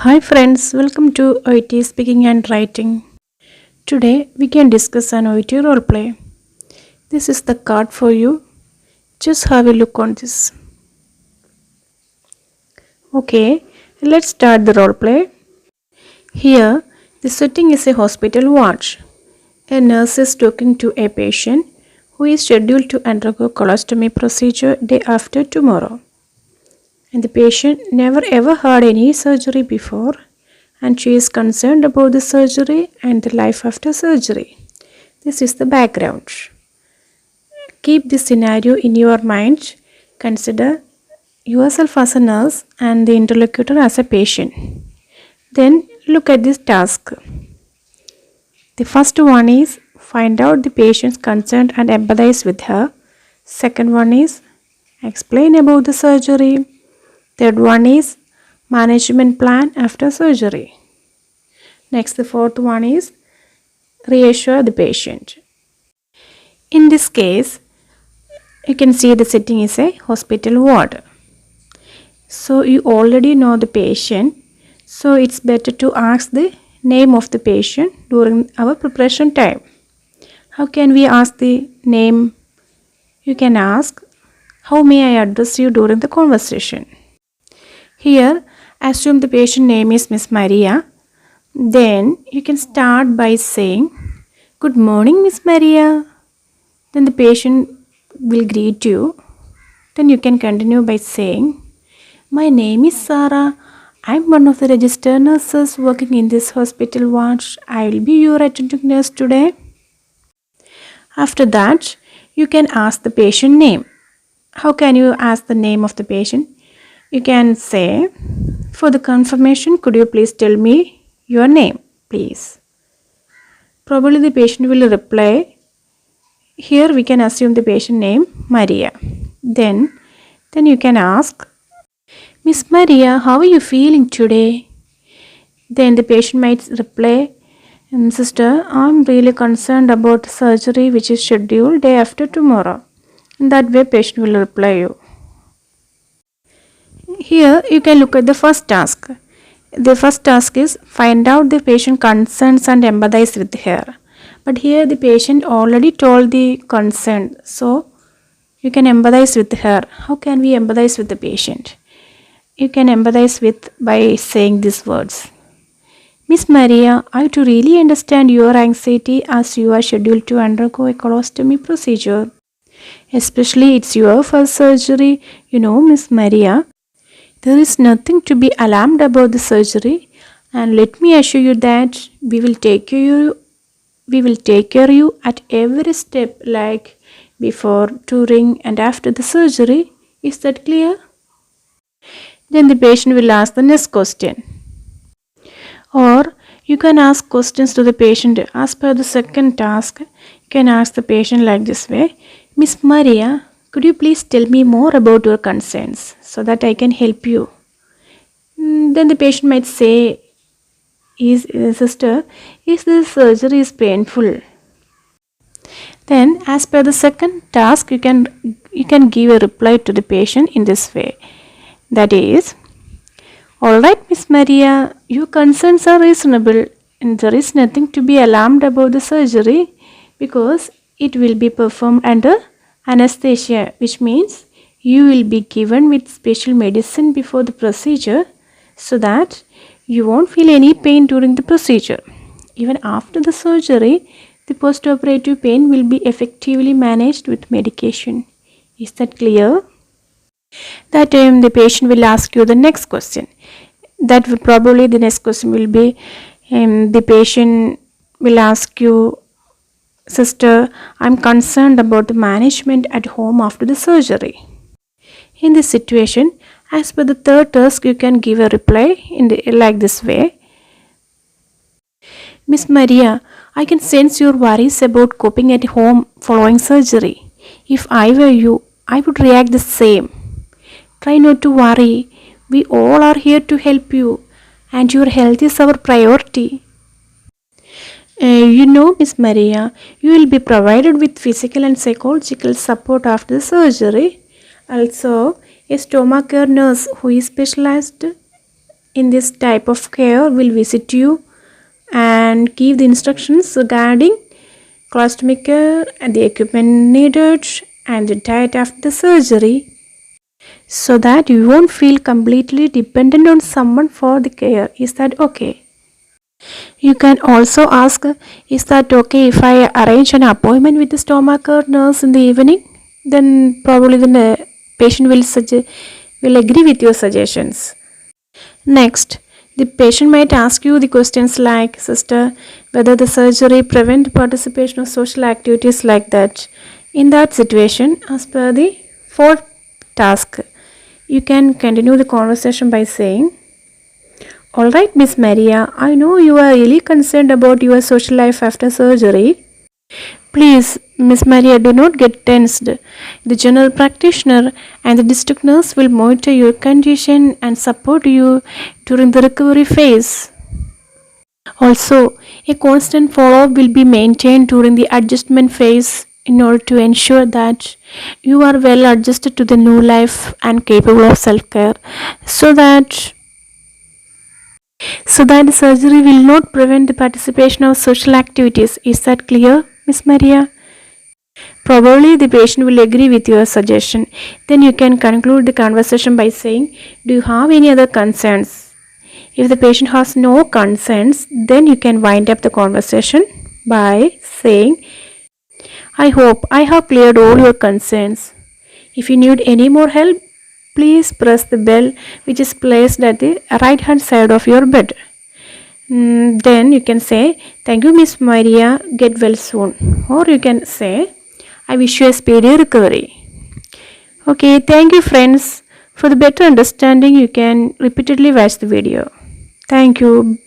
Hi friends, welcome to Oet Speaking and Writing. Today we can discuss an Oet roleplay. This is the card for you. Just have a look on this. Okay, let's start the roleplay. Here, the setting is a hospital ward. A nurse is talking to a patient who is scheduled to undergo colostomy procedure day after tomorrow. And the patient never ever had any surgery before, and she is concerned about the surgery and the life after surgery. This is the background. Keep this scenario in your mind. Consider yourself as a nurse and the interlocutor as a patient. Then look at this task. The first one is find out the patient's concern and empathize with her. Second one is explain about the surgery. Third one is management plan after surgery. Next, the fourth one is reassure the patient. In this case, you can see the setting is a hospital ward. So you already know the patient. So it's better to ask the name of the patient during our preparation time. How can we ask the name? You can ask, how may I address you during the conversation? Here, assume the patient name is Miss Maria. Then you can start by saying, good morning, Miss Maria. Then the patient will greet you. Then you can continue by saying, my name is Sarah. I'm one of the registered nurses working in this hospital ward. I will be your attending nurse today. After that, you can ask the patient name. How can you ask the name of the patient? You can say, for the confirmation, could you please tell me your name, please? Probably the patient will reply. Here we can assume the patient name, Maria. Then you can ask, Miss Maria, how are you feeling today? Then the patient might reply, Sister, I'm really concerned about the surgery which is scheduled day after tomorrow. In that way, patient will reply you. Here you can look at the first task. The first task is find out the patient concerns and empathize with her. But here the patient already told the concern. So you can empathize with her. How can we empathize with the patient? You can empathize with by saying these words. Miss Maria, I too really understand your anxiety as you are scheduled to undergo a colostomy procedure. Especially it's your first surgery. You know, Miss Maria, there is nothing to be alarmed about the surgery, and let me assure you that we will take care of you at every step, like before, during and after the surgery. Is that clear? Then the patient will ask the next question. Or you can ask questions to the patient. As per the second task, you can ask the patient like this way. Miss Maria, could you please tell me more about your concerns so that I can help you? Then the patient might say, Sister, is this surgery is painful? Then as per the second task, you can give a reply to the patient in this way. That is, alright Miss Maria, your concerns are reasonable and there is nothing to be alarmed about the surgery because it will be performed under anesthesia, which means you will be given with special medicine before the procedure so that you won't feel any pain during the procedure. Even after the surgery, the post-operative pain will be effectively managed with medication. Is that clear? That time the patient will ask you the next question. The next question will be, the patient will ask you, Sister, I'm concerned about the management at home after the surgery. In this situation, as per the third task, you can give a reply like this way. Miss Maria, I can sense your worries about coping at home following surgery. If I were you, I would react the same. Try not to worry. We all are here to help you, and your health is our priority. You know, Miss Maria, you will be provided with physical and psychological support after the surgery. Also, a stomach care nurse who is specialized in this type of care will visit you and give the instructions regarding colostomy care and the equipment needed and the diet after the surgery, so that you won't feel completely dependent on someone for the care. Is that okay? You can also ask, is that okay if I arrange an appointment with the stomacher nurse in the evening? Then probably the patient will agree with your suggestions. Next, the patient might ask you the questions like, sister, whether the surgery prevent participation of social activities like that. In that situation, as per the fourth task, you can continue the conversation by saying, alright, Miss Maria, I know you are really concerned about your social life after surgery. Please, Miss Maria, do not get tensed. The general practitioner and the district nurse will monitor your condition and support you during the recovery phase. Also, a constant follow-up will be maintained during the adjustment phase in order to ensure that you are well adjusted to the new life and capable of self-care, so that the surgery will not prevent the participation of social activities. Is that clear, Miss Maria? Probably the patient will agree with your suggestion. Then you can conclude the conversation by saying, do you have any other concerns? If the patient has no concerns, then you can wind up the conversation by saying, I hope I have cleared all your concerns. If you need any more help, please press the bell which is placed at the right hand side of your bed. Then you can say, thank you, Miss Maria, get well soon. Or you can say, I wish you a speedy recovery. Okay, thank you friends. For the better understanding, you can repeatedly watch the video. Thank you.